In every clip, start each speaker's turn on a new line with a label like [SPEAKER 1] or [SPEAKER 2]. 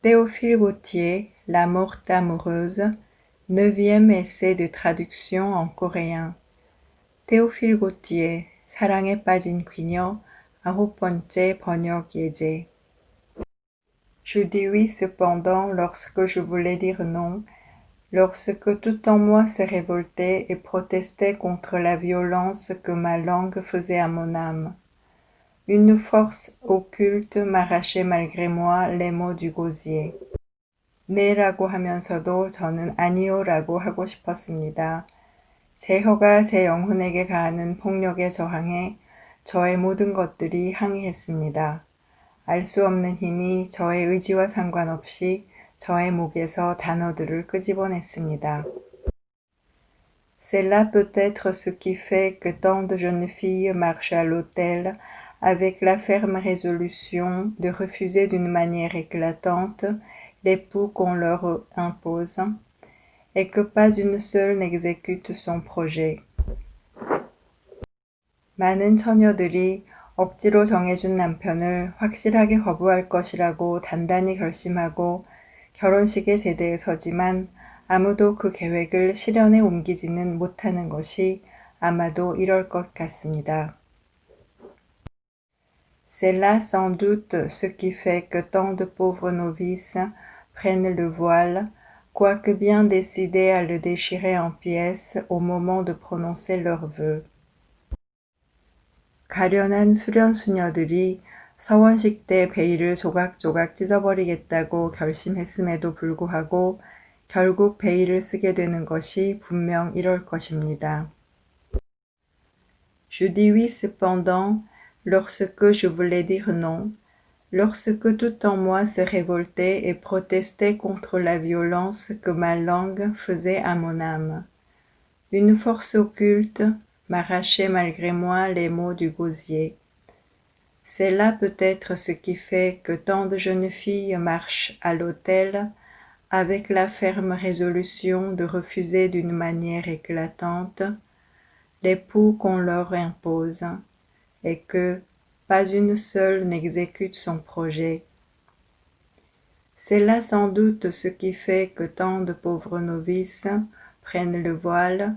[SPEAKER 1] Théophile Gautier, La morte amoureuse, 9e essai de traduction en coréen. Théophile Gautier, 사랑에 빠진 귀녀, 9번째 번역 예제. Je dis oui cependant lorsque je voulais dire non, lorsque tout en moi se révoltait et protestait contre la violence que ma langue faisait à mon âme. Une force occulte m'arrachait malgré moi les mots du gosier. 네라고 하면서도 저는 아니요라고 하고 싶었습니다. 제 혀가 제 영혼에게 가하는 폭력에 저항해 저의 모든 것들이 항의했습니다. 알 수 없는 힘이 저의 의지와 상관없이 저의 목에서 단어들을 끄집어냈습니다. C'est là peut-être ce qui fait que tant de jeunes filles marchent à l'autel avec la ferme résolution de refuser d'une manière éclatante l'époux qu'on leur impose, et que pas une seule n'exécute son projet. 많은 처녀들이 억지로 정해준 남편을 확실하게 거부할 것이라고 단단히 결심하고 결혼식의 제대에 서지만 아무도 그 계획을 실현에 옮기지는 못하는 것이 아마도 이럴 것 같습니다. C'est là sans doute ce qui fait que tant de pauvres novices prennent le voile, quoique bien décidées à le déchirer en pièces au moment de prononcer leurs vœux. 가련한 수련 수녀들이 서원식 때 베일을 조각조각 찢어버리겠다고 결심했음에도 불구하고 결국 베일을 쓰게 되는 것이 분명 이럴 것입니다. Je dis oui cependant lorsque je voulais dire non, lorsque tout en moi se révoltait et protestait contre la violence que ma langue faisait à mon âme. Une force occulte m'arrachait malgré moi les mots du gosier. C'est là peut-être ce qui fait que tant de jeunes filles marchent à l'autel avec la ferme résolution de refuser d'une manière éclatante l'époux qu'on leur impose, et que pas une seule n'exécute son projet. C'est là sans doute ce qui fait que tant de pauvres novices prennent le voile,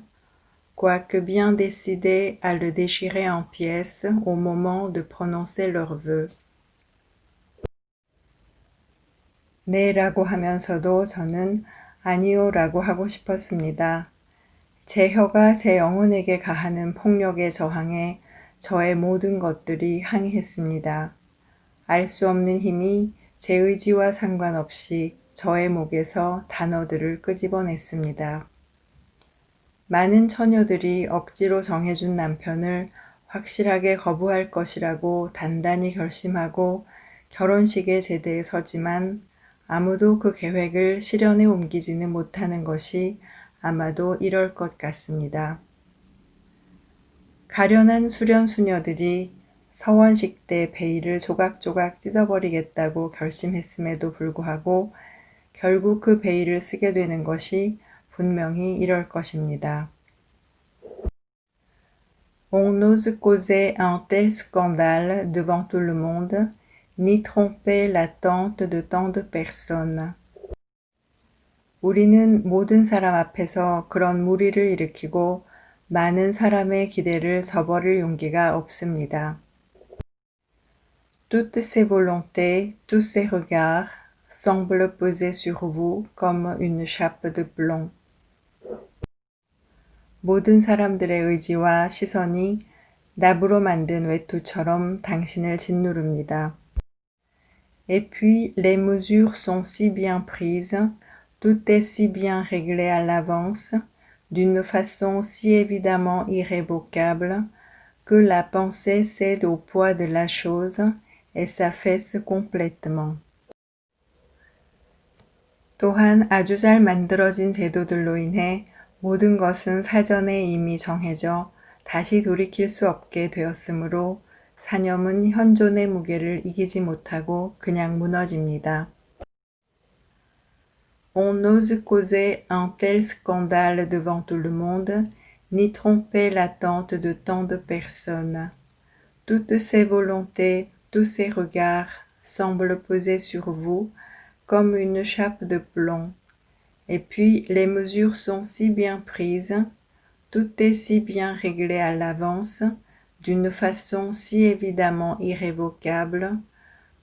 [SPEAKER 1] quoique bien décidées à le déchirer en pièces au moment de prononcer leurs vœux. 네라고 하면서도 저는 아니요라고 하고 싶었습니다. 제 혀가 제 영혼에게 가하는 폭력에 저항해 저의 모든 것들이 항의했습니다. 알 수 없는 힘이 제 의지와 상관없이 저의 목에서 단어들을 끄집어냈습니다. 많은 처녀들이 억지로 정해준 남편을 확실하게 거부할 것이라고 단단히 결심하고 결혼식의 제대에 서지만 아무도 그 계획을 실현에 옮기지는 못하는 것이 아마도 이럴 것 같습니다. 가련한 수련 수녀들이 서원식 때 베일을 조각조각 찢어버리겠다고 결심했음에도 불구하고 결국 그 베일을 쓰게 되는 것이 분명히 이럴 것입니다. On n'ose causer un tel scandale devant tout le monde, ni tromper l'attente de tant de personnes. 우리는 모든 사람 앞에서 그런 무리를 일으키고 많은 사람의 기대를 저버릴 용기가 없습니다. Toutes ces volontés, tous ces regards semblent peser sur vous comme une chape de plomb. 모든 사람들의 의지와 시선이 나무로 만든 외투처럼 당신을 짓누릅니다. Et puis les mesures sont si bien prises, tout est si bien réglé à l'avance, d'une façon si évidemment irrévocable, que la pensée cède au poids de la chose et s'affaisse complètement. 또한 아주 잘 만들어진 제도들로 인해 모든 것은 사전에 이미 정해져 다시 돌이킬 수 없게 되었으므로 사념은 현존의 무게를 이기지 못하고 그냥 무너집니다. On n'ose causer un tel scandale devant tout le monde, ni tromper l'attente de tant de personnes. Toutes ces volontés, tous ces regards semblent peser sur vous comme une chape de plomb. Et puis les mesures sont si bien prises, tout est si bien réglé à l'avance, d'une façon si évidemment irrévocable,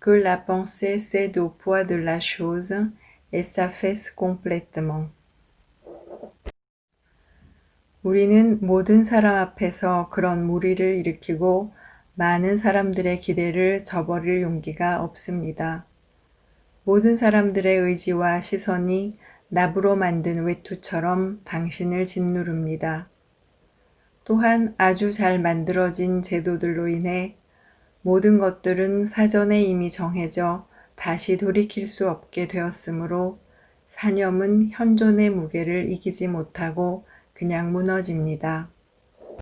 [SPEAKER 1] que la pensée cède au poids de la chose et s'affaisse complètement. 우리는 모든 사람 앞에서 그런 무리를 일으키고 많은 사람들의 기대를 저버릴 용기가 없습니다. 모든 사람들의 의지와 시선이 납으로 만든 외투처럼 당신을 짓누릅니다. 또한 아주 잘 만들어진 제도들로 인해 모든 것들은 사전에 이미 정해져 다시 돌이킬 수 없게 되었으므로 사념은 현존의 무게를 이기지 못하고 그냥 무너집니다.